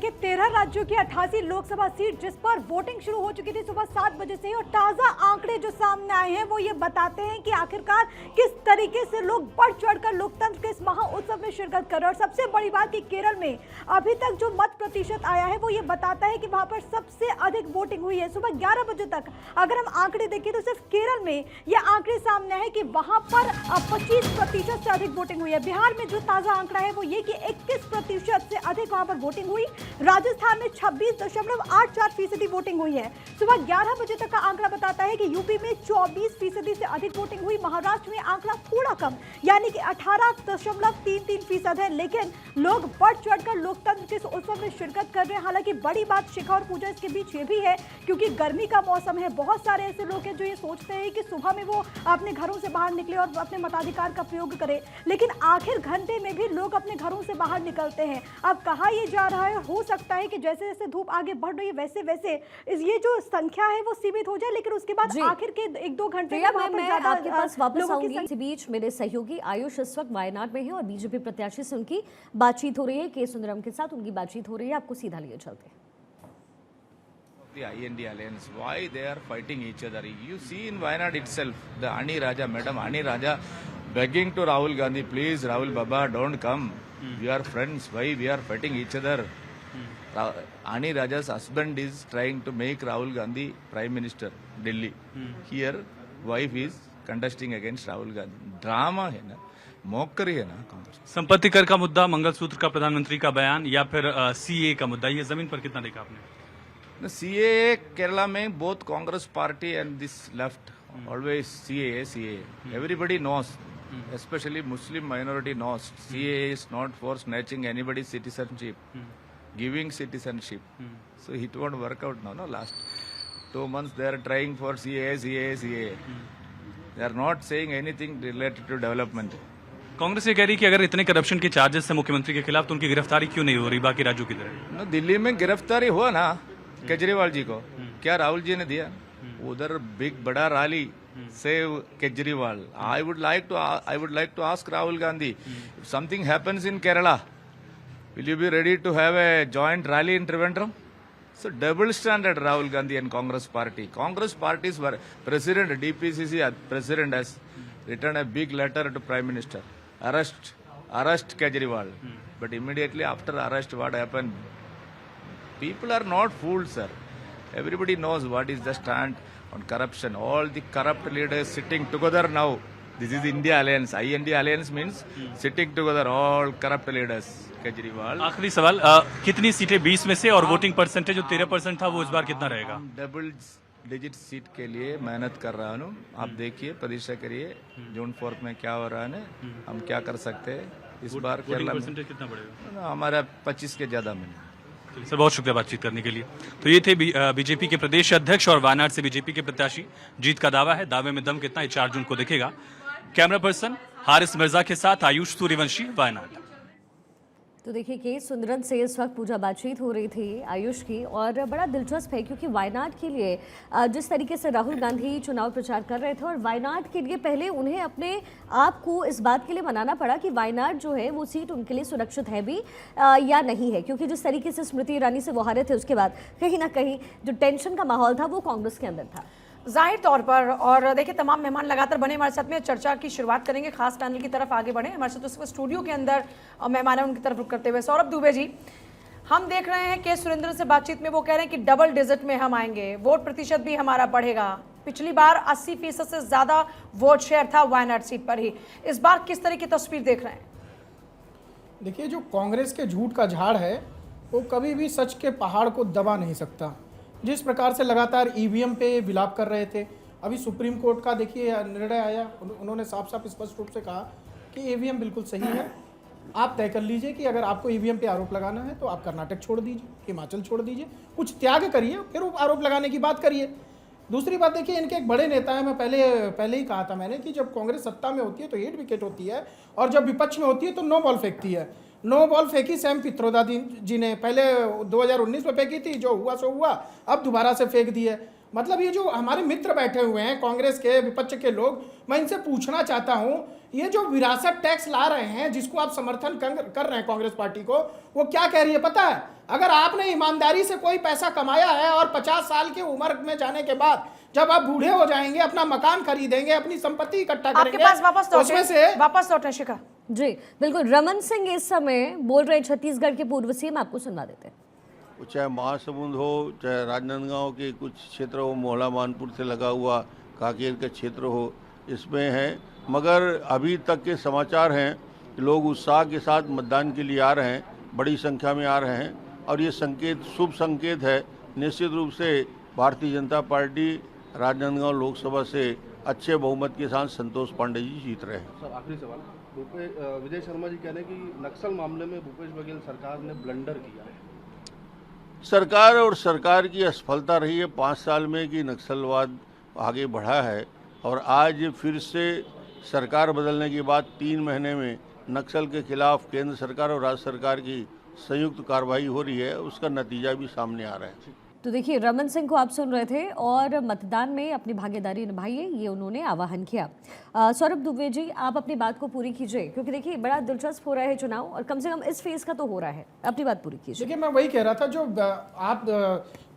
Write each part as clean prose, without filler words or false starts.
देखिए 13 राज्यों की 88 लोकसभा सीट जिस पर वोटिंग शुरू हो चुकी थी सुबह 7 बजे से ही, और ताजा आंकड़े जो सामने आए हैं वो ये बताते हैं कि आखिरकार किस तरीके से लोग बढ़ चढ़कर लोकतंत्र के इस महा उत्सव में शिरकत कर रहे हैं। और सबसे बड़ी बात कि केरल में अभी तक जो मत प्रतिशत आया है वो ये बताता है कि वहां पर सबसे अधिक वोटिंग हुई है। सुबह 11 बजे तक अगर हम आंकड़े देखें तो सिर्फ केरल में ये आंकड़े सामने है कि वहां पर 25% से अधिक वोटिंग हुई है। बिहार में जो ताजा आंकड़ा है वो ये कि 21% से अधिक वहां पर वोटिंग हुई। राजस्थान में 26.84% वोटिंग हुई है। सुबह 11 बजे तक का आंकड़ा बताता है कि यूपी में 24% से अधिक वोटिंग हुई। महाराष्ट्र में आंकड़ा थोड़ा कम यानी कि 18.33% है, लेकिन लोग बढ़ चढ़कर लोकतंत्र के इस उत्सव में शिरकत कर रहे हैं। हालांकि बड़ी बात शिखा और पूजा इसके बीच ये भी है क्योंकि गर्मी का मौसम है। बहुत सारे ऐसे लोग हैं जो ये सोचते हैं कि सुबह में वो अपने घरों से बाहर निकले और अपने मताधिकार का प्रयोग करें, लेकिन आखिर घंटे में भी लोग अपने घरों से बाहर निकलते हैं। अब कहा यह जा रहा है, हो सकता है कि जैसे जैसे धूप आगे बढ़ रही है वैसे वैसे ये जो संख्या है वो सीमित हो जाए, लेकिन उसके बाद आखिर के 1-2 घंटे में आपके पास वापस आऊंगी। इसी बीच मेरे सहयोगी आयुष इस वक्त वायनाड में है और बीजेपी प्रत्याशी से उनकी बातचीत हो रही है। के सुंदरम के साथ उनकी बातचीत हो रही है, आपको सीधा लिए चलते हैं। The IND alliance, why they are fighting each other? You see in Wayanad itself, the Ani Raja, Madam Ani Raja, begging to Rahul Gandhi, please Rahul Baba, don't come. We are friends. Why we are fighting each other? Ani Raja's husband is trying to make Rahul Gandhi Prime Minister, Delhi. Here, wife is contesting against Rahul Gandhi. Drama है ना, मौकरी है ना। संपत्ति कर का मुद्दा, मंगलसूत्र का प्रधानमंत्री का बयान या फिर सीए का मुद्दा, ये जमीन पर कितना देखा आपने? CAA Kerala में both Congress party and this left always CAA. Everybody knows, especially Muslim minority knows CAA is not for snatching anybody's citizenship, giving citizenship. So it won't work out now. No, last 2 months they are trying for CAA. They are not saying anything related to development. Congress ये कह रही कि अगर इतने corruption के charges है मुख्यमंत्री के खिलाफ तो उनकी गिरफ्तारी क्यों नहीं हो रही बाकी राज्यों की तरह? दिल्ली में गिरफ्तारी हुआ ना केजरीवाल जी को, क्या राहुल जी ने दिया? उधर बिग बड़ा rally save Kejriwal. I would like to ask Rahul Gandhi, if something happens in Kerala, will you be ready to have a joint rally in Trivandrum? So double standard Rahul Gandhi and Congress party. Congress party's president, DPCC president has written a big letter to Prime Minister. Arrest Kejriwal. But immediately after arrest, what happened? People are not fools, sir. Everybody knows what is the stand on corruption. All the corrupt leaders sitting together now. This is India Alliance. IND Alliance means sitting together all corrupt leaders. Kejriwal. आखिरी सवाल, कितनी सीटें 20 में से और voting percentage जो 13% था वो इस बार कितना रहेगा? डबल डिजिट सीट के लिए मेहनत कर रहा हूँ. आप देखिए, प्रतीक्षा करिए जून 4 में क्या हो रहा है, हम क्या कर सकते हैं इस बार. केरला में कितना बढ़ेगा? हमारा 25 के ज्यादा में. सर बहुत शुक्रिया बातचीत करने के लिए. तो ये थे बीजेपी के प्रदेश अध्यक्ष और वायनाड से बीजेपी के प्रत्याशी. जीत का दावा है, दावे में दम कितना ये 4 जून को दिखेगा. कैमरा पर्सन हारिस मिर्जा के साथ आयुष सूर्यवंशी, वायनाड. तो देखिए के सुंदरन से इस वक्त पूजा बातचीत हो रही थी आयुष की, और बड़ा दिलचस्प है क्योंकि वायनाड के लिए जिस तरीके से राहुल गांधी चुनाव प्रचार कर रहे थे और वायनाड के लिए पहले उन्हें अपने आप को इस बात के लिए मनाना पड़ा कि वायनाड जो है वो सीट उनके लिए सुरक्षित है भी या नहीं है, क्योंकि जिस तरीके से स्मृति ईरानी से वो हारे थे उसके बाद कहीं ना कहीं जो टेंशन का माहौल था वो कांग्रेस के अंदर था जाहिर तौर पर. और देखिए तमाम मेहमान लगातार बने हमारे साथ में, चर्चा की शुरुआत करेंगे. खास पैनल की तरफ आगे बढ़े हमारे साथ उस स्टूडियो के अंदर मेहमान है उनकी तरफ रुख करते हुए सौरभ दुबे जी. हम देख रहे हैं के सुरेंद्र से बातचीत में वो कह रहे हैं कि डबल डिजिट में हम आएंगे, वोट प्रतिशत भी हमारा बढ़ेगा. पिछली बार 80% से ज्यादा वोट शेयर था वायनाड सीट पर ही. इस बार किस तरह की तस्वीर देख रहे हैं? देखिए, जो कांग्रेस के झूठ का झाड़ है वो कभी भी सच के पहाड़ को दबा नहीं सकता. जिस प्रकार से लगातार ईवीएम पे विलाप कर रहे थे, अभी सुप्रीम कोर्ट का देखिए निर्णय आया. उन्होंने साफ साफ स्पष्ट रूप से कहा कि ईवीएम बिल्कुल सही है. आप तय कर लीजिए कि अगर आपको ईवीएम पे आरोप लगाना है तो आप कर्नाटक छोड़ दीजिए, हिमाचल छोड़ दीजिए, कुछ त्याग करिए, फिर आरोप लगाने की बात करिए. दूसरी बात देखिए, इनके एक बड़े नेता है, मैं पहले ही कहा था मैंने कि जब कांग्रेस सत्ता में होती है तो 8 विकेट होती है और जब विपक्ष में होती है तो 9 बॉल फेंकती है. 9 बॉल फेंकी सैम पित्रोदा जी ने, पहले 2019 में फेंकी थी, जो हुआ सो हुआ, अब दोबारा से फेंक दी है. मतलब ये जो हमारे मित्र बैठे हुए हैं कांग्रेस के विपक्ष के लोग, मैं इनसे पूछना चाहता हूं, ये जो विरासत टैक्स ला रहे हैं जिसको आप समर्थन कर रहे हैं कांग्रेस पार्टी को, वो क्या कह रही है पता है? अगर आपने ईमानदारी से कोई पैसा कमाया है और 50 साल की उम्र में जाने के बाद जब आप बूढ़े हो जाएंगे, अपना मकान खरीदेंगे, अपनी संपत्ति इकट्ठा करेंगे, आपके पास वापस लौटे शिखा। जी बिल्कुल, रमन सिंह इस समय बोल रहे हैं छत्तीसगढ़ के पूर्व सीएम, आपको सुनवा देते हैं। चाहे महासमुंद हो, चाहे राजनांदगांव के कुछ क्षेत्र हो, मोहला मानपुर से लगा हुआ कांकेर का क्षेत्र हो, इसमें है। मगर अभी तक के समाचार हैं कि लोग उत्साह के साथ मतदान के लिए आ रहे हैं, बड़ी संख्या में आ रहे हैं, और ये संकेत शुभ संकेत है। निश्चित रूप से भारतीय जनता पार्टी राजनांदगांव लोकसभा से अच्छे बहुमत के साथ संतोष पांडे जी जीत रहे हैं। सर आखिरी सवाल, विजय शर्मा जी कह रहे हैं कि नक्सल मामले में भूपेश बघेल सरकार ने ब्लंडर किया है। सरकार और सरकार की असफलता रही है 5 साल में कि नक्सलवाद आगे बढ़ा है, और आज फिर से सरकार बदलने के बाद 3 महीने में नक्सल के खिलाफ केंद्र सरकार और राज्य सरकार की संयुक्त कार्रवाई हो रही है, उसका नतीजा भी सामने आ रहा है। तो देखिए, रमन सिंह को आप सुन रहे थे, और मतदान में अपनी भागीदारी निभाइए, ये उन्होंने आह्वान किया। सौरभ दुबे जी, आप अपनी बात को पूरी कीजिए, क्योंकि देखिए बड़ा दिलचस्प हो रहा है चुनाव, और कम से कम इस फेज का तो हो रहा है। अपनी बात पूरी कीजिए। देखिए, मैं वही कह रहा था, जो आप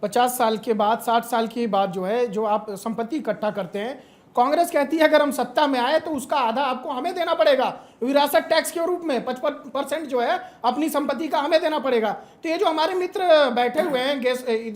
50 साल के बाद, 60 साल के बाद जो है, जो आप संपत्ति इकट्ठा करते हैं, कांग्रेस कहती है अगर हम सत्ता में आए तो उसका आधा आपको हमें देना पड़ेगा, विरासत टैक्स के रूप में 55% जो है अपनी संपत्ति का हमें देना पड़ेगा। तो ये जो हमारे मित्र बैठे हुए हैं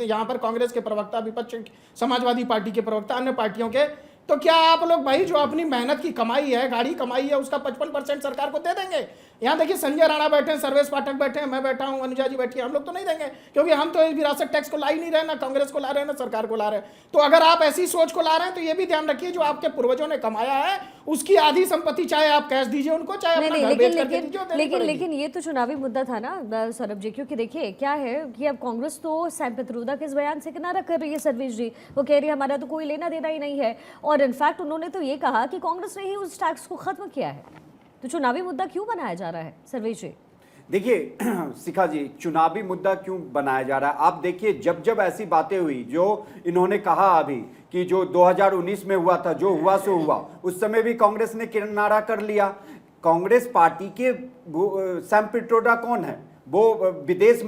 यहाँ पर, कांग्रेस के प्रवक्ता, विपक्ष, समाजवादी पार्टी के प्रवक्ता, अन्य पार्टियों के, तो क्या आप लोग भाई जो अपनी मेहनत की कमाई है, गाड़ी कमाई है, उसका 55% सरकार को दे देंगे? यहाँ देखिए, संजय राणा बैठे हैं, सर्वेश पाठक बैठे हैं, मैं बैठा हूँ, अनुजा जी बैठी है, हम लोग तो नहीं देंगे, क्योंकि हम तो इस विरासत टैक्स को ला ही नहीं रहे, ना कांग्रेस को ला रहे हैं, ना सरकार को ला रहे हैं। तो अगर आप ऐसी सोच को ला रहे हैं तो ये भी ध्यान रखिए, जो आपके पूर्वजों ने कमाया है उसकी आधी संपत्ति चाहे आप कैश दीजिए उनको, चाहे अपना घर बेच करके दीजिए, लेकिन ये तो चुनावी मुद्दा था ना सौरभ जी, क्योंकि देखिए क्या है कि अब कांग्रेस तो सैम पित्रोदा के इस बयान से किनारा कर रही है। सर्वेश जी वो कह रही है हमारा तो कोई लेना देना ही नहीं है, और इनफैक्ट उन्होंने तो ये कहा कि कांग्रेस ने ही उस टैक्स को खत्म किया है। तो चुनावी मुद्दा क्यों बनाया जा रहा है सर्वेश जी? देखिए शिखा जी, चुनावी मुद्दा क्यों बनाया जा रहा है, आप देखिए, जब जब ऐसी बातें हुई जो इन्होंने कहा अभी कि जो 2019 में हुआ था, जो हुआ सो हुआ, उस समय भी कांग्रेस ने किनारा कर लिया। कांग्रेस पार्टी के सैम पित्रोदा कौन है? वो विदेश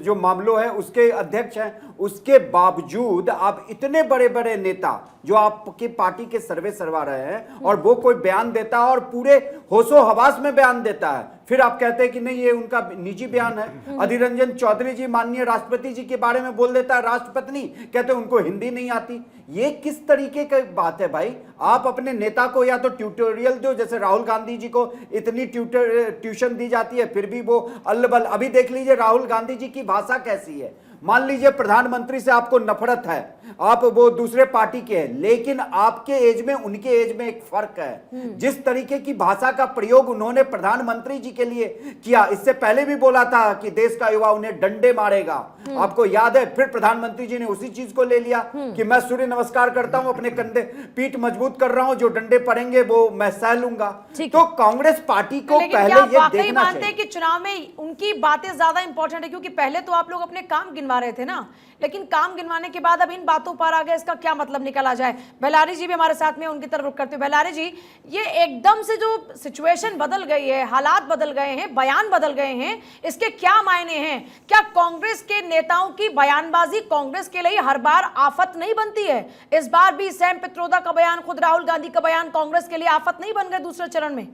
जो मामलों है उसके अध्यक्ष हैं। उसके बावजूद आप इतने बड़े बड़े नेता जो आपकी पार्टी के सर्वे सरवा रहे हैं, और वो कोई बयान देता है और पूरे होशो हवास में बयान देता है, फिर आप कहते हैं कि नहीं ये उनका निजी बयान है। अधीर रंजन चौधरी जी माननीय राष्ट्रपति जी के बारे में बोल देता है राष्ट्रपत्नी, कहते हैं उनको हिंदी नहीं आती। ये किस तरीके की बात है भाई? आप अपने नेता को या तो ट्यूटोरियल दो, जैसे राहुल गांधी जी को इतनी ट्यूशन दी जाती है, फिर भी वो अल्लबल। अभी देख लीजिए राहुल गांधी जी की भाषा कैसी है। मान लीजिए प्रधानमंत्री से आपको नफरत है, आप वो दूसरे पार्टी के हैं, लेकिन आपके एज में उनके एज में एक फर्क है। जिस तरीके की भाषा का प्रयोग उन्होंने प्रधानमंत्री जी के लिए किया, इससे पहले भी बोला था कि देश का युवा उन्हें डंडे मारेगा, आपको याद है? फिर प्रधानमंत्री जी ने उसी चीज को ले लिया कि मैं सूर्य नमस्कार करता हूं, अपने कंधे पीठ मजबूत कर रहा हूं, जो डंडे पड़ेंगे वो मैं सह लूंगा। तो कांग्रेस पार्टी को पहले ये देखना चाहिए कि चुनाव में उनकी बातें ज्यादा इंपॉर्टेंट है, क्योंकि पहले तो आप लोग अपने काम गिनवा रहे थे ना, लेकिन काम गिनवाने के बाद अब इन बातों पर आ गए, इसका क्या मतलब निकला जाए? बेलारी जी भी हमारे साथ में, उनकी तरफ रुख करते हुए। बेलारी जी, ये एकदम से जो सिचुएशन बदल गई है, हालात बदल गए हैं, बयान बदल गए हैं, इसके क्या मायने हैं? क्या कांग्रेस के नेताओं की बयानबाजी कांग्रेस के लिए हर बार आफत नहीं बनती है? इस बार भी सैम पित्रोदा का बयान, खुद राहुल गांधी का बयान कांग्रेस के लिए आफत नहीं बन गए दूसरे चरण में?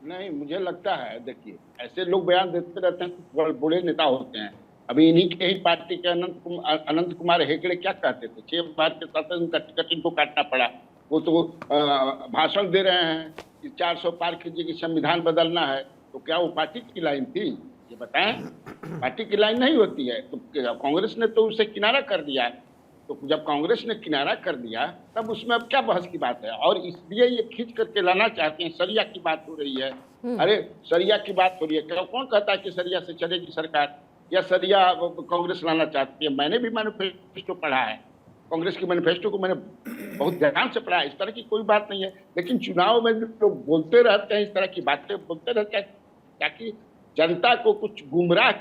नहीं, मुझे लगता है, देखिए ऐसे लोग बयान देते रहते हैं तो बड़े नेता होते हैं। अभी इन्हीं के ही पार्टी के अनंत कुमार हेगड़े क्या कहते थे, 6 बार के साथ उनका टिकट इनको काटना पड़ा। वो तो भाषण दे रहे हैं कि 400 पार कीजिए कि संविधान बदलना है, तो क्या वो पार्टी की लाइन थी? ये बताएं, पार्टी की लाइन नहीं होती है। तो कांग्रेस ने तो उसे किनारा कर दिया है। तो जब कांग्रेस ने किनारा कर दिया तब उसमें अब क्या बहस की बात है? और इसलिए ये खींच करके लाना चाहते हैं। सरिया की बात हो रही है, अरे सरिया की बात हो रही है, कौन कहता है कि सरिया से चलेगी सरकार, या सरिया कांग्रेस लाना चाहती है? मैंने भी मैनिफेस्टो पढ़ा है, कांग्रेस की मैनिफेस्टो को मैंने बहुत ध्यान से पढ़ा है। इस तरह की कोई बात नहीं है, लेकिन चुनाव में लोग बोलते रहते हैं, इस तरह की बातें बोलते रहते हैं ताकि जनता को कुछ गुमराह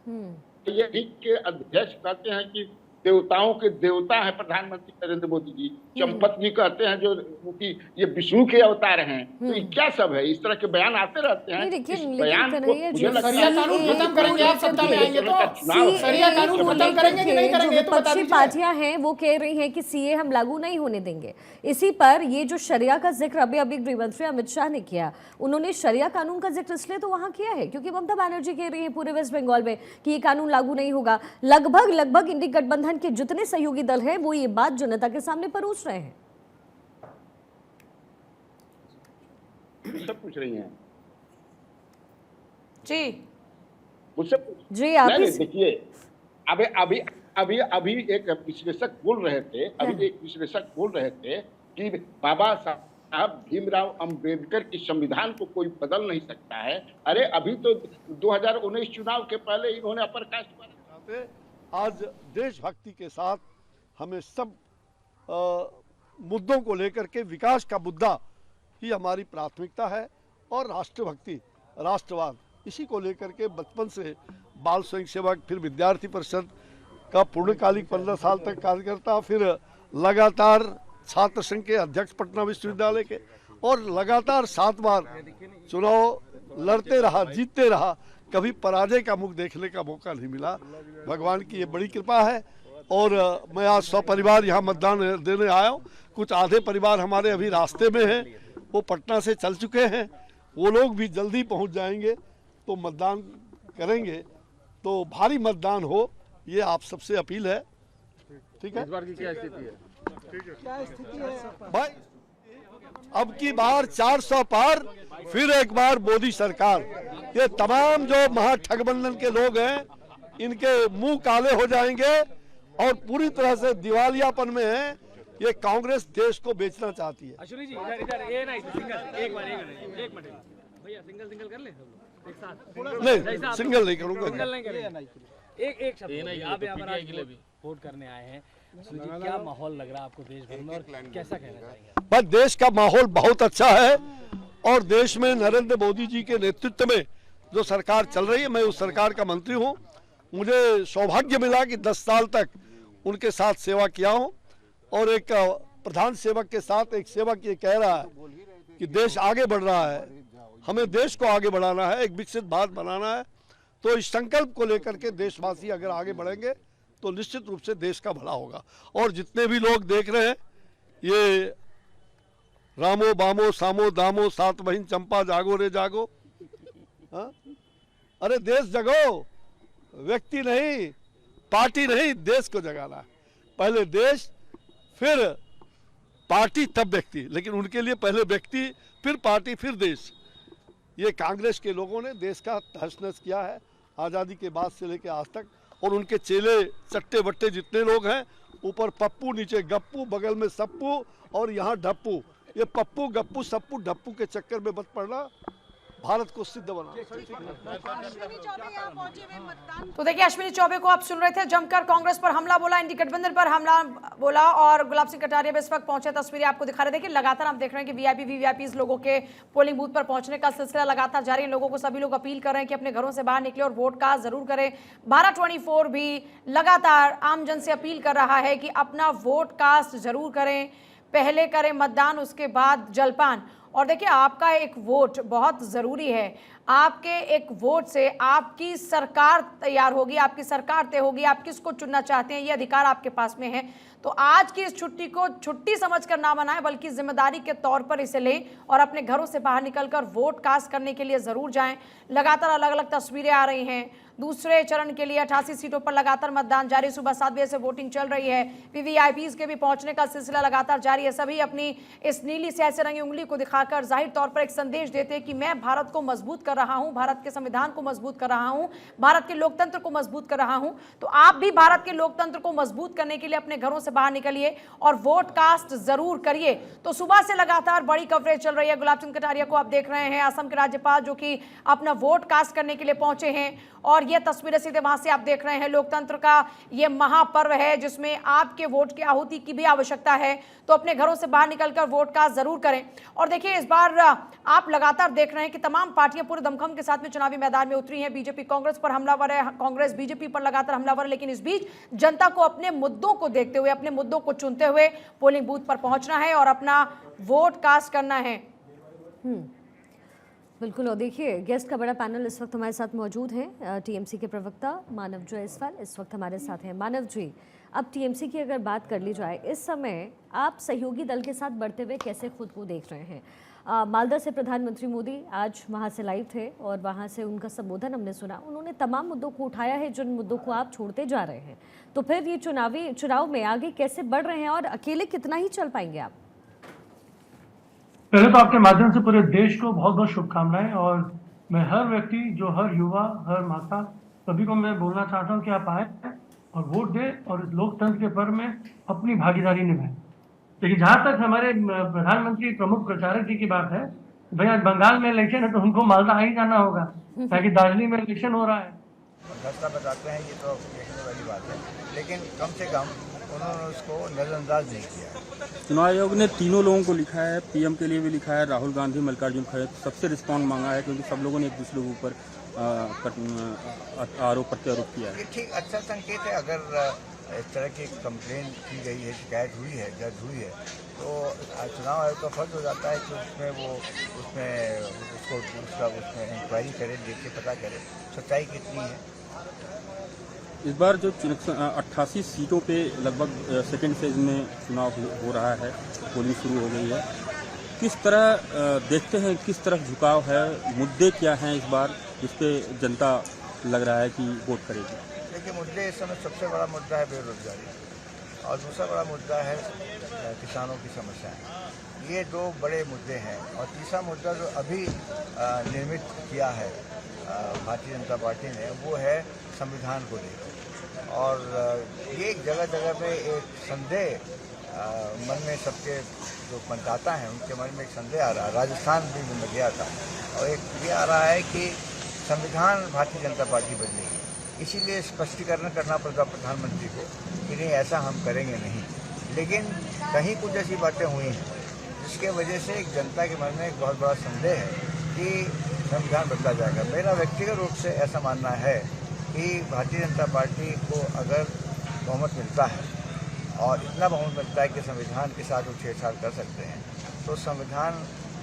ये लीग के अध्यक्ष कहते हैं कि देवताओं के देवता है प्रधानमंत्री नरेंद्र मोदी जी। चंपत जी कहते हैं जो कि ये विष्णु के अवतार हैं। तो ये क्या सब है? इस तरह के बयान आते रहते हैं। नहीं, देखिए, इस लेकिन बयान को कन्हैया जी, मुझे लगता सरिया है कानून कि खत्म करेंगे आप सत्ता में आएंगे तो? सरिया कानून खत्म करेंगे कि नहीं करेंगे, ये तो बता विपक्षी दीजिए। पार्टियां हैं वो कह रही हैं कि सीए हम लागू नहीं होने देंगे। इसी पर ये जो शरिया का जिक्र अभी गृह मंत्री अमित शाह ने किया, उन्होंने शरिया कानून का जिक्र इसलिए तो वहां किया है क्योंकि ममता बनर्जी कह रही है पूरे वेस्ट बंगाल में कि ये कानून लागू नहीं होगा। लगभग इंडी गठबंधन के जितने सहयोगी दल हैं वो ये बात जनता के सामने परोस रहे हैं। सब पूछ रही हैं जी मुझसे जी, आप नहीं, देखिए अभी एक विश्लेषक बोल रहे थे कि बाबा साहब भीमराव अंबेडकर की संविधान को कोई बदल नहीं सकता है। अरे अभी तो 2019 चुनाव के पहले इन्होंने अपर कास्ट आज देशभक्ति के साथ हमें सब मुद्दों को लेकर के विकास का मुद्दा ही हमारी प्राथमिकता है और राष्ट्रभक्ति, राष्ट्रवाद, इसी को लेकर के बचपन से बाल स्वयं सेवक, फिर विद्यार्थी परिषद का पूर्णकालिक 15 साल तक कार्यकर्ता, फिर लगातार छात्र संघ के अध्यक्ष पटना विश्वविद्यालय के, और लगातार 7 बार चुनाव लड़ते रहा, जीतते रहा, कभी पराजय का मुख देखने का मौका नहीं मिला। भगवान की ये बड़ी कृपा है। और मैं आज 100 परिवार यहाँ मतदान देने आया हूँ। कुछ आधे परिवार हमारे अभी रास्ते में हैं, वो पटना से चल चुके हैं, वो लोग भी जल्दी पहुँच जाएंगे तो मतदान करेंगे। तो भारी मतदान हो, ये आप सबसे अपील है। ठीक है, इस बार की क्या स्थिति है? क्या स्थिति है भाई? अब की बार 400 पार, फिर एक बार मोदी सरकार। ये तमाम जो महाठगबंधन के लोग हैं, इनके मुंह काले हो जाएंगे और पूरी तरह से दिवालियापन में है। ये कांग्रेस देश को बेचना चाहती है। अश्विनी जी इधर ये नहीं सिंगल एक मिनट भैया सिंगल कर ले एक साथ। नहीं, सिंगल नहीं करूंगा। सिंगल नहीं करेंगे। एक शब्द आप यहाँ वोट करने आए हैं, क्या माहौल लग रहा है आपको देश भर में और कैसा कहना चाहेंगे? बस देश का माहौल बहुत अच्छा है और देश में नरेंद्र मोदी जी के नेतृत्व में जो सरकार चल रही है, मैं उस सरकार का मंत्री हूँ। मुझे सौभाग्य मिला कि 10 साल तक उनके साथ सेवा किया हूँ और एक प्रधान सेवक के साथ एक सेवक ये कह रहा है कि देश आगे बढ़ रहा है, हमें देश को आगे बढ़ाना है, एक विकसित भारत बनाना है। तो इस संकल्प को लेकर के देशवासी अगर आगे बढ़ेंगे तो निश्चित रूप से देश का भला होगा। और जितने भी लोग देख रहे हैं, ये रामो बामो सामो दामो, 7 बहिन चंपा, जागो रे जागो। हा? अरे देश जगो, व्यक्ति नहीं, पार्टी नहीं, देश को जगाना है। पहले देश, फिर पार्टी, तब व्यक्ति, लेकिन उनके लिए पहले व्यक्ति, फिर पार्टी, फिर देश। ये कांग्रेस के लोगों ने देश का तहस नहस किया है आज़ादी के बाद से लेकर आज तक। और उनके चेले चट्टे बट्टे जितने लोग हैं, ऊपर पप्पू, नीचे गप्पू, बगल में सप्पू और यहाँ ढप्पू। ये पप्पू गप्पू सप्पू ढप्पू के चक्कर में मत पड़ना, भारत को सिद्ध बना। तो देखिए, अश्विनी चौबे को आप सुन रहे थे, जमकर कांग्रेस पर हमला बोला, इंडी गठबंधन पर हमला बोला और गुलाब सिंह कटारिया भी इस वक्त पहुंचे। तस्वीरें आपको दिखा रहे। देखिए, लगातार आप देख रहे हैं कि वीआईपी लोगों के पोलिंग बूथ पर पहुंचने का सिलसिला लगातार जारी है। लोगों को सभी लोग अपील कर रहे हैं कि अपने घरों से बाहर निकले और वोट कास्ट जरूर करें। भारत 24 भी लगातार आमजन से अपील कर रहा है कि अपना वोट कास्ट जरूर करें, पहले करें मतदान, उसके बाद जलपान। और देखिए, आपका एक वोट बहुत ज़रूरी है। आपके एक वोट से आपकी सरकार तैयार होगी, आपकी सरकार तय होगी। आप किसको चुनना चाहते हैं, ये अधिकार आपके पास में है। तो आज की इस छुट्टी को छुट्टी समझकर ना मनाएं, बल्कि जिम्मेदारी के तौर पर इसे लें और अपने घरों से बाहर निकलकर वोट कास्ट करने के लिए ज़रूर जाएं। लगातार अलग अलग तस्वीरें आ रही हैं। दूसरे चरण के लिए 88 सीटों पर लगातार मतदान जारी। सुबह 7 बजे से वोटिंग चल रही है। वीवीआईपीज़ के भी पहुंचने का सिलसिला लगातार जारी है। सभी अपनी इस नीली स्याही से रंगी उंगली को दिखाकर जाहिर तौर पर एक संदेश देते हैं कि मैं भारत को मजबूत कर रहा हूं, भारत के संविधान को मजबूत कर रहा हूं, भारत के लोकतंत्र को मजबूत कर रहा हूं। तो आप भी भारत के लोकतंत्र को मजबूत करने के लिए अपने घरों से बाहर निकलिए और वोट कास्ट जरूर करिए। तो सुबह से लगातार बड़ी कवरेज चल रही है। गुलाब चंद कटारिया को आप देख रहे हैं, असम के राज्यपाल जो कि अपना वोट कास्ट करने के लिए पहुंचे हैं, और ये तस्वीरें सीधे वहां से आप देख रहे हैं। लोकतंत्र का ये महापर्व है जिसमें आपके वोट की आहुति की भी आवश्यकता है, तो अपने घरों से बाहर निकलकर वोट कास्ट जरूर करें। और देखिए, इस बार आप लगातार देख रहे हैं कि तमाम पार्टियां पूरे दमखम के साथ में चुनावी मैदान में उतरी हैं। बीजेपी कांग्रेस पर हमलावर है, कांग्रेस बीजेपी पर लगातार हमलावर है, लेकिन इस बीच जनता को अपने मुद्दों को देखते हुए, अपने मुद्दों को चुनते हुए पोलिंग बूथ पर पहुंचना है और अपना वोट कास्ट करना है। बिल्कुल। और देखिए, गेस्ट का बड़ा पैनल इस वक्त हमारे साथ मौजूद है। टीएमसी के प्रवक्ता मानव जायसवाल इस वक्त हमारे साथ हैं। मानव जी, अब टीएमसी की अगर बात कर ली जाए, इस समय आप सहयोगी दल के साथ बढ़ते हुए कैसे खुद को देख रहे हैं? मालदा से प्रधानमंत्री मोदी आज वहाँ से लाइव थे और वहाँ से उनका संबोधन हमने सुना। उन्होंने तमाम मुद्दों को उठाया है जिन मुद्दों को आप छोड़ते जा रहे हैं। तो फिर ये चुनाव में आगे कैसे बढ़ रहे हैं और अकेले कितना ही चल पाएंगे आप? पहले तो आपके माध्यम से पूरे देश को बहुत बहुत शुभकामनाएं। और मैं हर व्यक्ति, जो हर युवा, हर माता, सभी को मैं बोलना चाहता हूं कि आप आए और वोट दें और इस लोकतंत्र के पर्व में अपनी भागीदारी निभाएं। लेकिन जहां तक हमारे प्रधानमंत्री प्रमुख प्रचारक जी की बात है, भाई आज बंगाल में इलेक्शन है तो उनको मालदा आ ही जाना होगा, ताकि दार्जिलिंग में इलेक्शन हो रहा है। रास्ता बताते हैं, ये तो देखने वाली बात है, लेकिन कम से कम उन्होंने उसको नजरअंदाज नहीं किया। चुनाव आयोग ने तीनों लोगों को लिखा है, पीएम के लिए भी लिखा है, राहुल गांधी, मल्लिकार्जुन खड़गे, सबसे रिस्पॉन्ड मांगा है, क्योंकि सब लोगों ने एक दूसरे के ऊपर आरोप प्रत्यारोप किया है। ये ठीक अच्छा संकेत है। अगर इस तरह की कंप्लेन की गई है, शिकायत हुई है, दर्ज हुई है, तो चुनाव आयोग का फर्ज हो जाता है कि उसमें इंक्वायरी करे, देख के पता करे सच्चाई कितनी है। इस बार जो 88 सीटों पे लगभग सेकेंड फेज में चुनाव हो रहा है, पोलिंग शुरू हो गई है। किस तरह देखते हैं, किस तरफ झुकाव है, मुद्दे क्या हैं इस बार जिस पे जनता लग रहा है कि वोट करेगी? देखिए, मुद्दे इस समय सबसे बड़ा मुद्दा है बेरोजगारी, और दूसरा बड़ा मुद्दा है किसानों की समस्याएं। ये दो बड़े मुद्दे हैं। और तीसरा मुद्दा जो अभी निर्मित किया है भारतीय जनता पार्टी ने, वो है संविधान को लेकर। और ये जगह जगह पे एक संदेह मन में सबके जो मतदाता हैं उनके मन में एक संदेह आ रहा है। राजस्थान भी में गया था, और एक ये आ रहा है कि संविधान भारतीय जनता पार्टी बदलेगी। इसीलिए स्पष्टीकरण करना पड़ता प्रधानमंत्री को कि नहीं, ऐसा हम करेंगे नहीं। लेकिन कहीं कुछ ऐसी बातें हुई हैं जिसके वजह से एक जनता के मन में एक बहुत बड़ा संदेह है कि संविधान बदला जाएगा। मेरा व्यक्तिगत रूप से ऐसा मानना है कि भारतीय जनता पार्टी को अगर बहुमत मिलता है, और इतना बहुमत मिलता है कि संविधान के साथ वो छेड़छाड़ कर सकते हैं, तो संविधान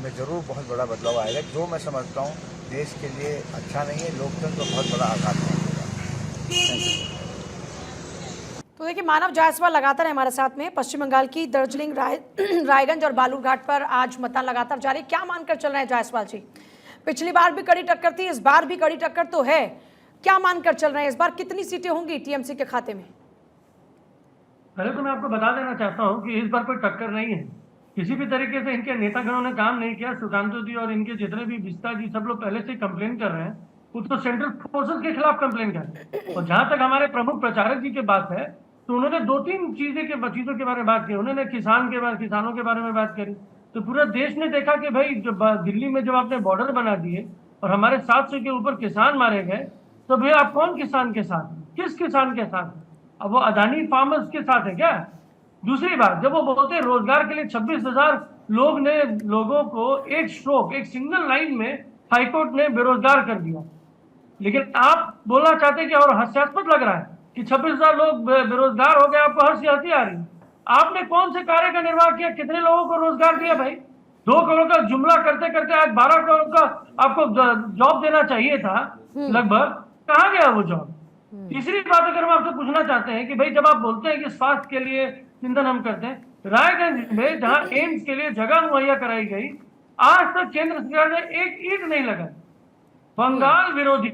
में ज़रूर बहुत बड़ा बदलाव आएगा, जो मैं समझता हूँ देश के लिए अच्छा नहीं है, लोकतंत्र को बहुत बड़ा आघात पहुँचेगा। तो देखिए, मानव जायसवाल लगातार है हमारे साथ में। पश्चिम बंगाल की दार्जिलिंग, रायगंज और बालूरघाट पर आज मतदान लगातार जारी। क्या मानकर चल रहे हैं जायसवाल जी? पिछली बार भी कड़ी टक्कर थी, इस बार भी कड़ी टक्कर तो है। क्या मानकर चल रहे हैं, इस बार कितनी सीटें होंगी टीएमसी के खाते में? पहले तो मैं आपको बता देना चाहता हूं कि इस बार कोई टक्कर नहीं है। किसी भी तरीके से इनके नेतागणों ने काम नहीं किया। सुकांतु जी और इनके जितने भी विस्ता जी, सब लोग पहले से कंप्लेन कर रहे हैं, वो तो सेंट्रल फोर्सेस के खिलाफ कंप्लेन कर रहे हैं। और जहां तक हमारे प्रमुख प्रचारक जी की बात है, तो उन्होंने 2-3 चीजों के बारे में बात की। उन्होंने किसानों के बारे में बात करी। तो पूरा देश ने देखा कि भाई जब दिल्ली में जब आपने बॉर्डर बना दिए और हमारे 700 के ऊपर किसान मारे गए, तो भैया आप कौन किसान के साथ हैं? किस किसान के साथ हैं? अब वो अदानी फार्मर्स के साथ है क्या? दूसरी बात, जब वो बोलते हैं रोजगार के लिए 26,000 लोगों को एक सिंगल लाइन में हाईकोर्ट ने बेरोजगार कर दिया, लेकिन आप बोलना चाहते हैं कि और हास्यास्पद लग रहा है कि 26,000 लोग बेरोजगार हो गए, आपको हंसी आ रही है। आपने कौन से कार्य का निर्वाह किया? कितने लोगों को रोजगार दिया भाई? 2 करोड़ का जुमला करते करते आज 12 करोड़ का आपको जॉब देना चाहिए था लगभग। कहाँ गया वो जॉब? तीसरी बात अगर हम आपसे पूछना चाहते हैं कि भाई जब आप बोलते हैं कि स्वास्थ्य के लिए चिंतन हम करते हैं, रायगंज में जहां एम्स के लिए जगह मुहैया कराई गई, आज तक केंद्र सरकार ने एक ईंट नहीं लगाई। बंगाल विरोधी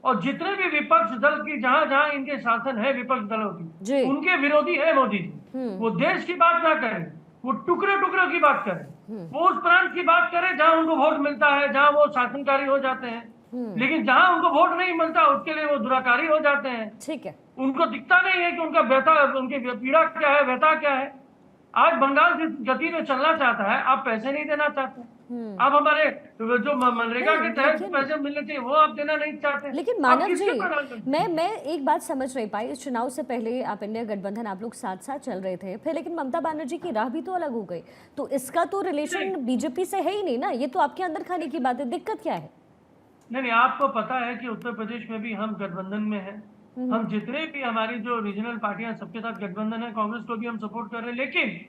और जितने भी विपक्ष दल की जहां इनके शासन है, विपक्ष दलों की, उनके विरोधी है मोदी जी। वो देश की बात ना करें, वो टुकड़े की बात करें, वो उस प्रांत की बात करें जहां उनको वोट मिलता है, जहां वो शासनकारी हो जाते हैं। लेकिन जहां उनको वोट नहीं मिलता उसके लिए वो दुराकारी हो जाते हैं। ठीक है, उनको दिखता नहीं है कि उनका व्यथा, उनकी पीड़ा क्या है, व्यथा क्या है। आज बंगाल जिस गति में चलना चाहता है, आप पैसे नहीं देना चाहते। आप हमारे जो मनरेगा के तहत पैसे मिलने चाहिए वो आप देना नहीं चाहते। लेकिन आप मानव किसके जी, पर डाल देते? मैं एक बात समझ नहीं पाई। इस चुनाव से पहले आप इंडिया गठबंधन आप लोग साथ साथ चल रहे थे, फिर लेकिन ममता बनर्जी की राह भी तो अलग हो गई, तो इसका तो रिलेशन बीजेपी से है ही नहीं ना, ये तो आपके अंदर खाने की बात है। दिक्कत क्या है? नहीं, आपको पता है कि उत्तर प्रदेश में भी हम गठबंधन में हैं। हम जितने भी हमारी जो रीजनल पार्टियां सबके साथ गठबंधन है, कांग्रेस को भी हम सपोर्ट कर रहे हैं। लेकिन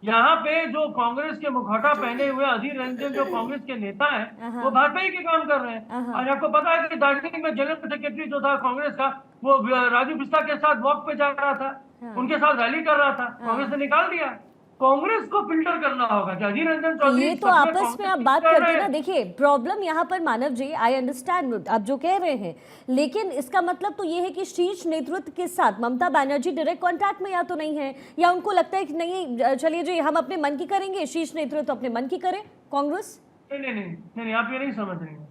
यहाँ पे जो कांग्रेस के मुखौटा पहने हुए अधीर रंजन जो कांग्रेस के नेता हैं, वो भाजपा ही के काम कर रहे हैं। और आपको पता है कि दार्जिलिंग में जनरल सेक्रेटरी जो था कांग्रेस का, वो राजू बिस्ता के साथ वॉक पे जा रहा था, उनके साथ रैली कर रहा था, कांग्रेस ने निकाल दिया। कांग्रेस को फिल्टर करना होगा कि अधीर रंजन चौधरी ये तो आपस में आप बात करते हैं ना। देखिए प्रॉब्लम यहाँ पर मानव जी, आई अंडरस्टैंड आप जो कह रहे हैं, लेकिन इसका मतलब तो ये है कि शीर्ष नेतृत्व के साथ ममता बनर्जी डायरेक्ट कांटेक्ट में या तो नहीं है, या उनको लगता है कि नहीं चलिए जी हम अपने मन की करेंगे, शीर्ष नेतृत्व अपने मन की करे कांग्रेस। नहीं, आप ये नहीं समझ रहे हैं।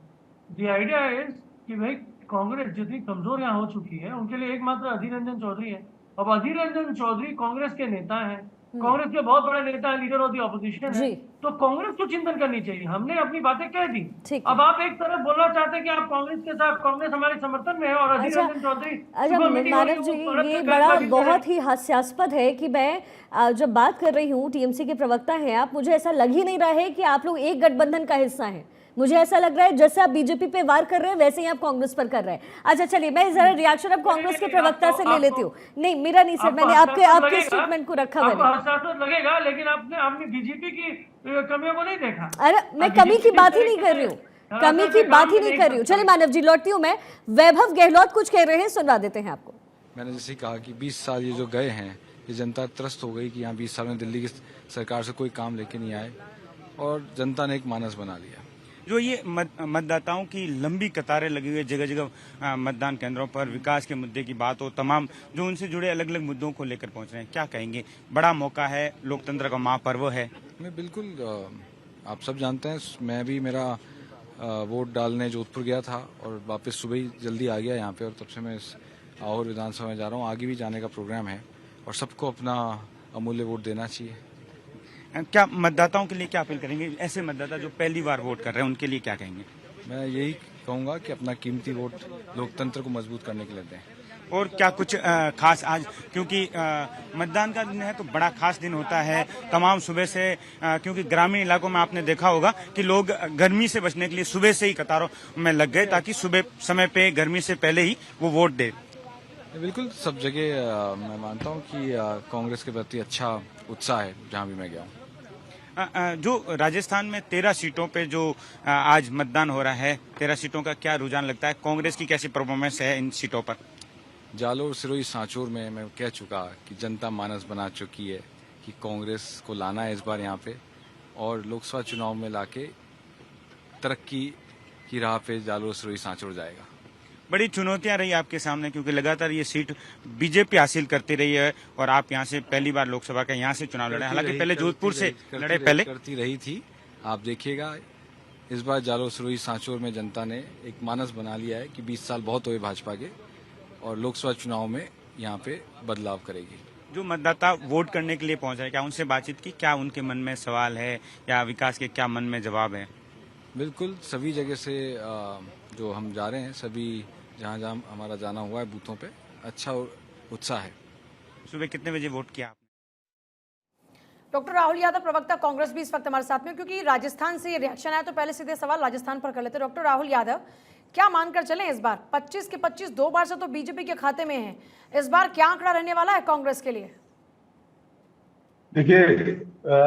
द आइडिया इज कि भाई कांग्रेस जितनी कमजोर यहाँ हो चुकी है, उनके लिए एकमात्र अधीर रंजन चौधरी है। अब अधीर रंजन चौधरी कांग्रेस के नेता हैं, कांग्रेस के बहुत बड़े नेता है, लीडर ऑफ द ऑपोजिशन है, तो कांग्रेस को चिंतन करनी चाहिए। हमने अपनी बातें कह दी। अब आप एक तरफ बोलना चाहते हैं कि आप कांग्रेस के साथ, कांग्रेस हमारे समर्थन में है, और अधीर रंजन चौधरी मानव जी, ये बड़ा बहुत ही हास्यास्पद है कि मैं जब बात कर रही हूँ, टीएमसी के प्रवक्ता हैं आप, मुझे ऐसा लग ही नहीं रहा है कि आप लोग एक गठबंधन का हिस्सा हैं। मुझे ऐसा लग रहा है जैसे आप बीजेपी पे वार कर रहे हैं वैसे ही आप कांग्रेस पर कर रहे हैं। अच्छा चलिए, मैं जरा रिएक्शन अब कांग्रेस के प्रवक्ता से ले लेती हूँ। नहीं मेरा नहीं सर, मैंने आपके स्टेटमेंट को रखा मैंने। लगेगा, लेकिन आपने बीजेपी की कमियों को नहीं देखा। अरे मैं कमी की बात ही नहीं कर रही हूँ, कमी की बात ही नहीं कर रही हूँ। चलिए मानव जी लौटती हूँ मैं। वैभव गहलोत कुछ कह रहे हैं, सुनवा देते हैं आपको। मैंने जैसे कहा कि 20 साल ये जो गए हैं, ये जनता त्रस्त हो गई कि यहाँ 20 साल में दिल्ली की सरकार से कोई काम लेके नहीं आए, और जनता ने एक मानस बना लिया। जो ये मतदाताओं की लंबी कतारें लगी हुई है जगह जगह मतदान केंद्रों पर, विकास के मुद्दे की बात हो, तमाम जो उनसे जुड़े अलग अलग मुद्दों को लेकर पहुंच रहे हैं, क्या कहेंगे? बड़ा मौका है, लोकतंत्र का महापर्व है। मैं बिल्कुल, आप सब जानते हैं, मैं भी मेरा वोट डालने जोधपुर गया था और वापस सुबह ही जल्दी आ गया यहाँ पे, और तब से मैं इस आहोर विधानसभा में जा रहा हूँ। आगे भी जाने का प्रोग्राम है, और सबको अपना अमूल्य वोट देना चाहिए। क्या मतदाताओं के लिए क्या अपील करेंगे? ऐसे मतदाता जो पहली बार वोट कर रहे हैं, उनके लिए क्या कहेंगे? मैं यही कहूँगा कि अपना कीमती वोट लोकतंत्र को मजबूत करने के लिए दें। और क्या कुछ खास आज, क्योंकि मतदान का दिन है तो बड़ा खास दिन होता है तमाम सुबह से, क्योंकि ग्रामीण इलाकों में आपने देखा होगा कि लोग गर्मी से बचने के लिए सुबह से ही कतारों में लग गए ताकि सुबह समय पे गर्मी से पहले ही वो वोट दे। बिल्कुल, सब जगह मैं मानता हूँ कि कांग्रेस के प्रति अच्छा उत्साह है जहाँ भी मैं गया हूँ। जो राजस्थान में 13 सीटों पे जो आज मतदान हो रहा है, 13 सीटों का क्या रुझान लगता है? कांग्रेस की कैसी परफॉर्मेंस है इन सीटों पर? जालोर, सिरोही, सांचौर में मैं कह चुका कि जनता मानस बना चुकी है कि कांग्रेस को लाना है इस बार यहाँ पे, और लोकसभा चुनाव में लाके तरक्की की राह पे जालोर, सिरोही, सांचौर जाएगा। बड़ी चुनौतियां रही आपके सामने, क्योंकि लगातार ये सीट बीजेपी हासिल करती रही है, और आप यहाँ से पहली बार लोकसभा का यहाँ से चुनाव लड़े, हालांकि पहले जोधपुर से लड़े, पहले करती रही थी। आप देखिएगा इस बार जालोर, सिरोही, सांचौर में जनता ने एक मानस बना लिया है कि 20 साल बहुत हुए भाजपा के, और लोकसभा चुनाव में यहाँ पे बदलाव करेगी। जो मतदाता वोट करने के लिए पहुंच रहे हैं, क्या उनसे बातचीत की? क्या उनके मन में सवाल है या विकास के क्या मन में जवाब है? बिल्कुल, सभी जगह से जो हम जा रहे हैं, सभी जहाँ जहाँ हमारा जाना हुआ है बूथों पे, अच्छा उत्साह है। सुबह कितने बजे वोट किया आपने? डॉक्टर राहुल यादव प्रवक्ता कांग्रेस भी इस वक्त हमारे साथ में, क्योंकि राजस्थान से ये रिएक्शन आया तो पहले सीधे सवाल राजस्थान पर कर लेते। डॉक्टर राहुल यादव, क्या मानकर चलें इस बार 25 के 25 2 बार से तो बीजेपी के खाते में है, इस बार क्या आंकड़ा रहने वाला है कांग्रेस के लिए? देखिए,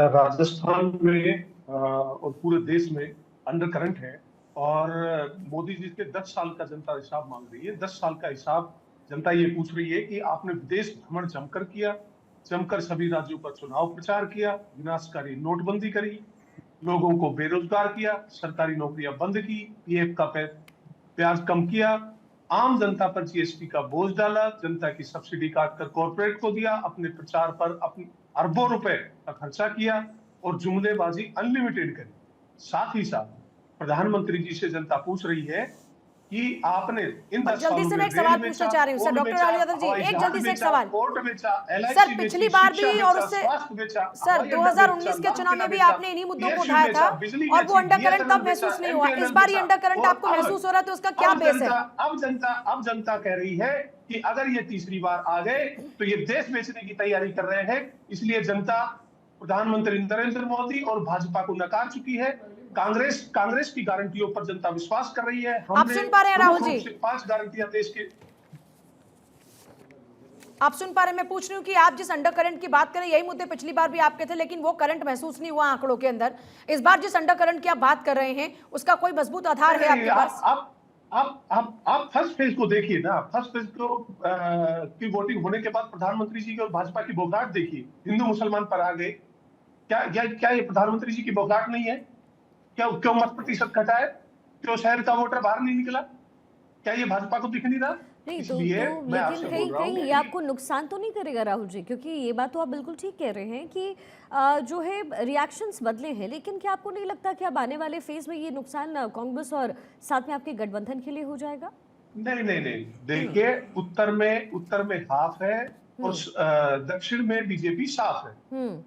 राजस्थान में और पूरे देश में अंडर करंट है, और मोदी जी के 10 साल का जनता हिसाब मांग रही है। 10 साल का हिसाब जनता ये पूछ रही है कि आपने विदेश भ्रमण जमकर किया, जमकर सभी राज्यों पर चुनाव प्रचार किया, विनाशकारी नोटबंदी करी, लोगों को बेरोजगार किया, सरकारी नौकरियां बंद की, पीएफ का ब्याज कम किया, आम जनता पर जीएसटी का बोझ डाला, जनता की सब्सिडी काटकर कॉर्पोरेट को दिया, अपने प्रचार पर अपने अरबों रुपए का खर्चा किया, और जुमलेबाजी अनलिमिटेड करी। साथ ही साथ प्रधानमंत्री जी से जनता पूछ रही है कि आपने इन 10 जल्दी सालों से में मैं एक सवाल रेल पूछना बेचा, चाह रही हूँ सर, कोल डॉक्टर बेचा, राहुल यादव जी, हवाई एक जहाज जल्दी से एक बेचा, सवाल। पोर्ट बेचा, LIC सर बेची, पिछली बार शिक्षा भी और बेचा, उससे स्वास्थ्य बेचा, सर हवाई अड्डा 2019 बेचा, के चुनाव में भी बेचा, आपने इन्हीं मुद्दों को PSU उठाया बेचा, था बिजली और वो बेची, अंडर करंट BSNL तब महसूस बेचा, नहीं हुआ, MTNL इस बार ये बेचा। अंडर करंट और आपको महसूस हो रहा है, तो उसका क्या बेस है? अब जनता कह रही है कि अगर ये तीसरी बार आ गए तो ये देश बेचने की तैयारी कर रहे हैं। इसलिए जनता प्रधानमंत्री नरेंद्र मोदी और भाजपा को नकार चुकी है। कांग्रेस की गारंटियों पर जनता विश्वास कर रही है। आप सुन पा रहे हैं राहुल जी? 5 गारंटियां देश के। आप सुन पा रहे हैं? मैं पूछ रही हूँ कि आप जिस अंडर करंट की बात करें, यही मुद्दे पिछली बार भी आपके थे, लेकिन वो करंट महसूस नहीं हुआ आंकड़ों के अंदर। इस बार जिस अंडर करंट की आप बात कर रहे हैं, उसका कोई मजबूत आधार है आपके पास? आप फर्स्ट फेज को देखिए ना। फर्स्ट फेज को की वोटिंग होने के बाद प्रधानमंत्री जी की और भाजपा की बौखलाहट देखिए। हिंदू मुसलमान पर आ गए। क्या ये प्रधानमंत्री जी की बौखलाहट नहीं है? क्यों मत प्रतिशत घटा है? क्यों शहर का वोटर बाहर नहीं निकला? क्या ये भाजपा को दिख नहीं रहा? नहीं इसलिए मैं आपसे लेकिन बोल रहा हूं कहीं ये कि आपको नुकसान तो नहीं करेगा राहुल जी, क्योंकि ये बात तो आप बिल्कुल ठीक कह रहे हैं कि जो है रिएक्शंस बदले हैं, लेकिन क्या आपको नहीं लगता कि अब आने वाले फेज में ये नुकसान कांग्रेस और साथ में आपके गठबंधन के लिए हो जाएगा? नहीं। देखिए, उत्तर में हाफ है और दक्षिण में बीजेपी साफ है।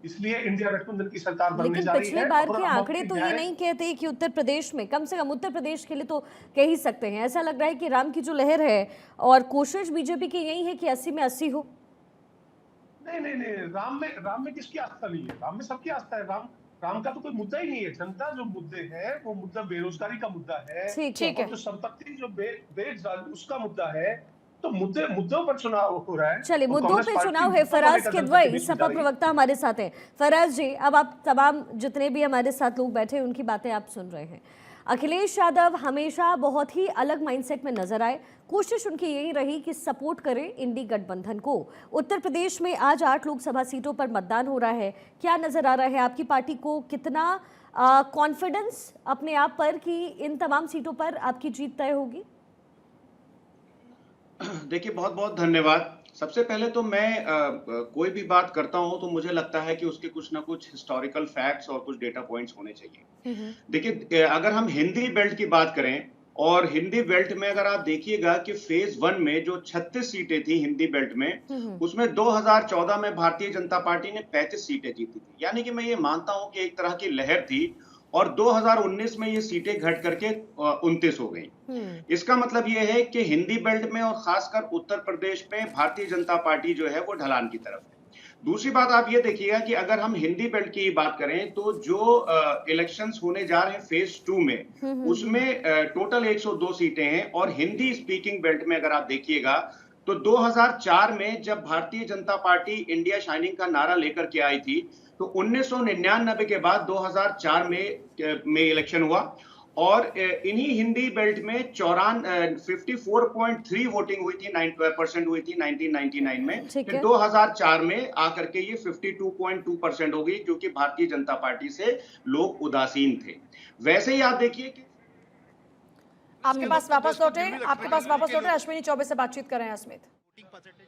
इसलिए इंडिया गठबंधन की सरकार बनने लेकिन जा रही है। पिछले बार और के हम आंकड़े अपनी तो ये न्याय- नहीं कहते कि उत्तर प्रदेश में, कम से कम उत्तर प्रदेश के लिए तो कह ही सकते हैं, ऐसा लग रहा है कि राम की जो लहर है और कोशिश बीजेपी की यही है कि 80 में 80 हो। नहीं। राम में किसकी आस्था नहीं है? राम में सबकी आस्था है। राम का तो कोई मुद्दा ही नहीं है। जनता जो मुद्दे है वो मुद्दा बेरोजगारी का मुद्दा है, ठीक है। और जो संपत्ति जो बेच उसका मुद्दा है। तो मुद्दों पर चुनाव हो रहा है। चलिए, और मुद्दों कांग्रेस पे पार्टी चुनाव है। मुद्दों को फराज लेकर जनता के किदवई बीच में सपा जा रही है। प्रवक्ता हमारे साथ हैं। फराज जी, अब आप तमाम जितने भी हमारे साथ लोग बैठे हैं उनकी बातें आप सुन रहे हैं। अखिलेश यादव हमेशा बहुत ही अलग माइंडसेट में नजर आए। कोशिश उनकी यही रही कि सपोर्ट करें इंडी गठबंधन को। उत्तर प्रदेश में आज 8 लोकसभा सीटों पर मतदान हो रहा है। क्या नजर आ रहा है आपकी पार्टी को? कितना कॉन्फिडेंस अपने आप पर कि इन तमाम सीटों पर आपकी जीत तय होगी? देखिए, बहुत बहुत धन्यवाद। सबसे पहले तो मैं कोई भी बात करता हूं तो मुझे लगता है कि उसके कुछ ना कुछ हिस्टोरिकल फैक्ट्स और कुछ डेटा पॉइंट्स होने चाहिए। देखिए, अगर हम हिंदी बेल्ट की बात करें, और हिंदी बेल्ट में अगर आप देखिएगा कि फेज 1 में जो 36 सीटें थी हिंदी बेल्ट में, उसमें 2014 में भारतीय जनता पार्टी ने 35 सीटें जीती थी। यानी कि मैं ये मानता हूं कि एक तरह की लहर थी, और 2019 में ये सीटें घट करके 29 हो गई। इसका मतलब ये है कि हिंदी बेल्ट में और खासकर उत्तर प्रदेश में भारतीय जनता पार्टी जो है वो ढलान की तरफ है। दूसरी बात आप ये देखिएगा कि अगर हम हिंदी बेल्ट की बात करें तो जो इलेक्शंस होने जा रहे हैं फेज 2 में, उसमें टोटल 102 सीटें हैं। और हिंदी स्पीकिंग बेल्ट में अगर आप देखिएगा तो 2004 में जब Bharatiya Janata party India shining का नारा लेकर के आई थी, तो 1999 के बाद 2004 में इलेक्शन हुआ, और इन्हीं हिंदी बेल्ट में 54.3 वोटिंग हुई थी, 9% हुई थी 1999 में। फिर 2004 में आकर के ये 52.2% हो गई, क्योंकि भारतीय जनता पार्टी से लोग उदासीन थे। वैसे ही आप देखिए कि आपके पास वापस लौटे अश्विनी चौबे से बातचीत कर रहे हैं। अस्मित,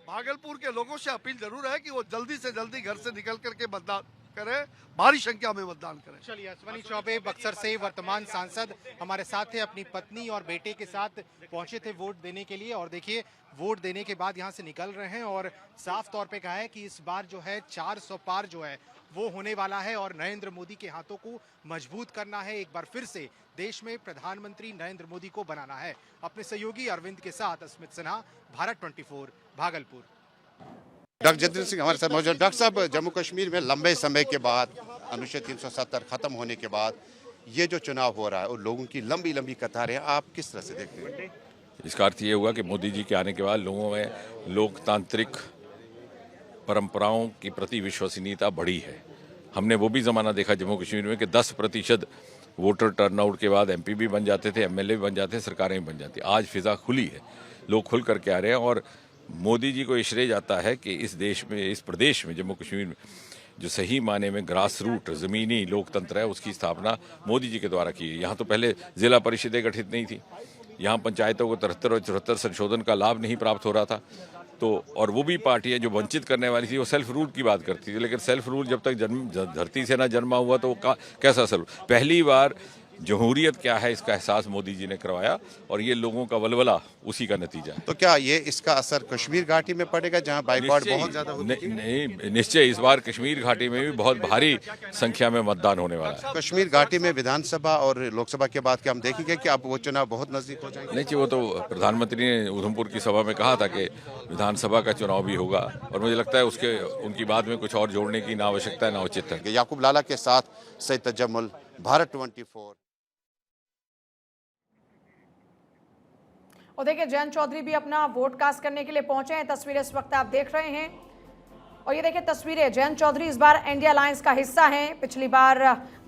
भागलपुर के लोगों से अपील जरूर है कि वो जल्दी से जल्दी घर से निकल करके मतदान करें, भारी संख्या में मतदान करें। चलिए, अश्विनी चौबे बक्सर से वर्तमान सांसद हमारे साथ थे, अपनी पत्नी और बेटे के साथ पहुंचे थे वोट देने के लिए। और देखिए, वोट देने के बाद यहां से निकल रहे हैं और साफ तौर पे कहा है कि इस बार जो है 400 पार जो है वो होने वाला है, और नरेंद्र मोदी के हाथों को मजबूत करना है। एक बार फिर से देश में प्रधानमंत्री नरेंद्र मोदी को बनाना है। अपने सहयोगी अरविंद के साथ अस्मित सिन्हा, भारत 24, भागलपुर। डॉक्टर जितेंद्र सिंह हमारे साथ मौजूद। डॉक्टर साहब, जम्मू कश्मीर में लंबे समय के बाद अनुच्छेद 370 खत्म होने के बाद ये जो चुनाव हो रहा है और लोगों की लंबी लंबी कतारें, आप किस तरह से देखते हैं? इसका अर्थ ये हुआ कि मोदी जी के आने के बाद लोगों में लोकतांत्रिक परंपराओं के प्रति विश्वसनीयता बढ़ी है। हमने वो भी ज़माना देखा जम्मू कश्मीर में कि 10% वोटर टर्नआउट के बाद MP भी बन जाते थे, MLA भी बन जाते, सरकारें भी बन जाती। आज फिजा खुली है, लोग खुल करके आ रहे हैं, और मोदी जी को ये श्रेय जाता है कि इस देश में, इस प्रदेश में, जम्मू कश्मीर में जो सही माने में ग्रास रूट ज़मीनी लोकतंत्र है, उसकी स्थापना मोदी जी के द्वारा की है। यहाँ तो पहले जिला परिषदें गठित नहीं थी, यहाँ पंचायतों को 73 और 74 संशोधन का लाभ नहीं प्राप्त हो रहा था। तो और वो भी पार्टियां जो वंचित करने वाली थी वो सेल्फ रूल की बात करती थी, लेकिन सेल्फ रूल जब तक धरती से ना जन्मा हुआ तो कैसा सेल्फ? पहली बार जमहूरियत क्या है इसका एहसास मोदी जी ने करवाया और ये लोगों का वलवला उसी का नतीजा है। तो क्या ये इसका असर कश्मीर घाटी में पड़ेगा जहां बाइकआउट बहुत ज्यादा होती है? नहीं, निश्चय इस बार कश्मीर घाटी में भी बहुत भारी संख्या में मतदान होने वाला है। कश्मीर घाटी में विधानसभा और लोकसभा के बाद क्या हम देखेंगे कि अब वो चुनाव बहुत नजदीक हो जाएंगे? नहीं, वो तो प्रधानमंत्री ने उधमपुर की सभा में कहा था कि विधानसभा का चुनाव भी होगा और मुझे लगता है उसके उनकी बात में कुछ और जोड़ने की ना आवश्यकता है ना उचित है। याकूब लाला के साथ सईद तजम्मुल, भारत 24। और देखिए जयंत चौधरी भी अपना वोट कास्ट करने के लिए पहुंचे हैं। तस्वीरें इस वक्त आप देख रहे हैं और ये देखिए तस्वीरें, जयंत चौधरी इस बार एनडीए अलायंस का हिस्सा हैं। पिछली बार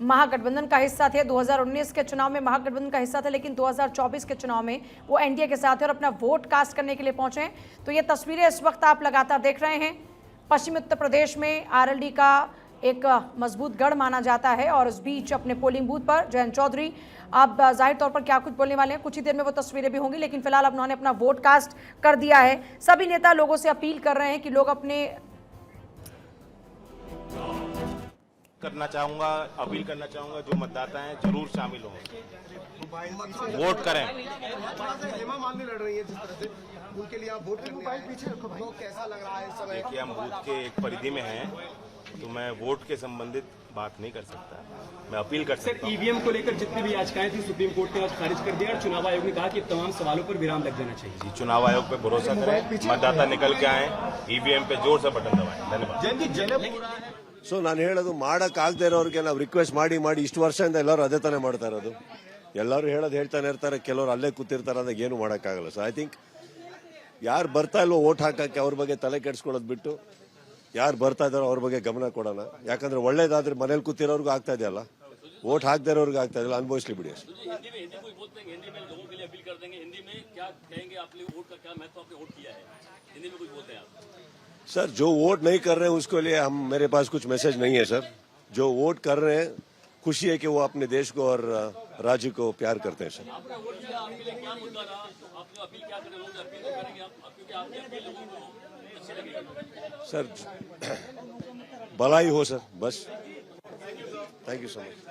महागठबंधन का हिस्सा थे, 2019 के चुनाव में महागठबंधन का हिस्सा थे, लेकिन 2024 के चुनाव में वो एनडीए के साथ हैं और अपना वोट कास्ट करने के लिए पहुंचे हैं। तो ये तस्वीरें इस वक्त आप लगातार देख रहे हैं। पश्चिमी उत्तर प्रदेश में आरएलडी का एक मजबूत गढ़ माना जाता है और इस बीच अपने पोलिंग बूथ पर जयंत चौधरी आप जाहिर तौर पर क्या कुछ बोलने वाले हैं, कुछ ही देर में वो तस्वीरें भी होंगी, लेकिन फिलहाल अब उन्होंने अपना वोट कास्ट कर दिया है। सभी नेता लोगों से अपील कर रहे हैं कि लोग अपने अपील करना चाहूंगा जो मतदाता हैं जरूर शामिल हों, वोट करें। हेमा मालिनी लड़ रही है जिस तरह से उनके लिए आप वोट करने आए हैं, तो कैसा लग रहा है इस समय? देखिए हम बूथ के एक परिधि में हैं तो मैं वोट के संबंधित बात नहीं कर सकता, मैं अपील कर सकता हूं। ईवीएम को लेकर जितनी भी याचिकाएं थी सुप्रीम कोर्ट ने आज खारिज कर दिया और चुनाव आयोग ने कहा कि तमाम सवालों पर विराम लग जाना चाहिए। जी, चुनाव आयोग पे भरोसा करें, मतदाता निकल के आए, ईवीएम पे जोर से बटन दबाएं। धन्यवाद। ಸೊ ನಾನು ಹೇಳೋದು ಮಾಡೋಕ್ಕಾಗದೇ ಇರೋರಿಗೆ ನಾವು ರಿಕ್ವೆಸ್ಟ್ ಮಾಡಿ ಇಷ್ಟು ವರ್ಷದಿಂದ ಎಲ್ಲರೂ ಅದೇ ತಾನೇ ಮಾಡ್ತಾ ಇರೋದು. ಎಲ್ಲರೂ ಹೇಳ್ತಾನೆ ಇರ್ತಾರೆ, ಕೆಲವರು ಅಲ್ಲೇ ಕೂತಿರ್ತಾರೆ, ಅದಾಗ ಏನು ಮಾಡೋಕ್ಕಾಗಲ್ಲ. ಸೊ ಐ ಥಿಂಕ್ ಯಾರು ಬರ್ತಾ ಇಲ್ವೋ ವೋಟ್ ಹಾಕಕ್ಕೆ ಅವ್ರ ಬಗ್ಗೆ ತಲೆ ಕೆಡಿಸ್ಕೊಳ್ಳೋದು ಬಿಟ್ಟು ಯಾರು ಬರ್ತಾ ಇದ್ದಾರೋ ಅವ್ರ ಬಗ್ಗೆ ಗಮನ ಕೊಡೋಣ. ಯಾಕಂದ್ರೆ ಒಳ್ಳೇದಾದ್ರೆ ಮನೇಲಿ ಕೂತಿರೋರ್ಗೂ ಆಗ್ತಾ ಇದೆಯಲ್ಲ, ವೋಟ್ ಹಾಕದೇ ಇರೋರ್ಗೂ ಆಗ್ತಾ ಇದೆಯಲ್ಲ, ಅನುಭವಿಸ್ಲಿ ಬಿಡಿ ಅಷ್ಟೇ. सर जो वोट नहीं कर रहे हैं उसके लिए मेरे पास कुछ मैसेज नहीं है सर. जो वोट कर रहे हैं खुशी है कि वो अपने देश को और राज्य को प्यार करते हैं सर. सर भलाई हो सर, बस. Thank you so much.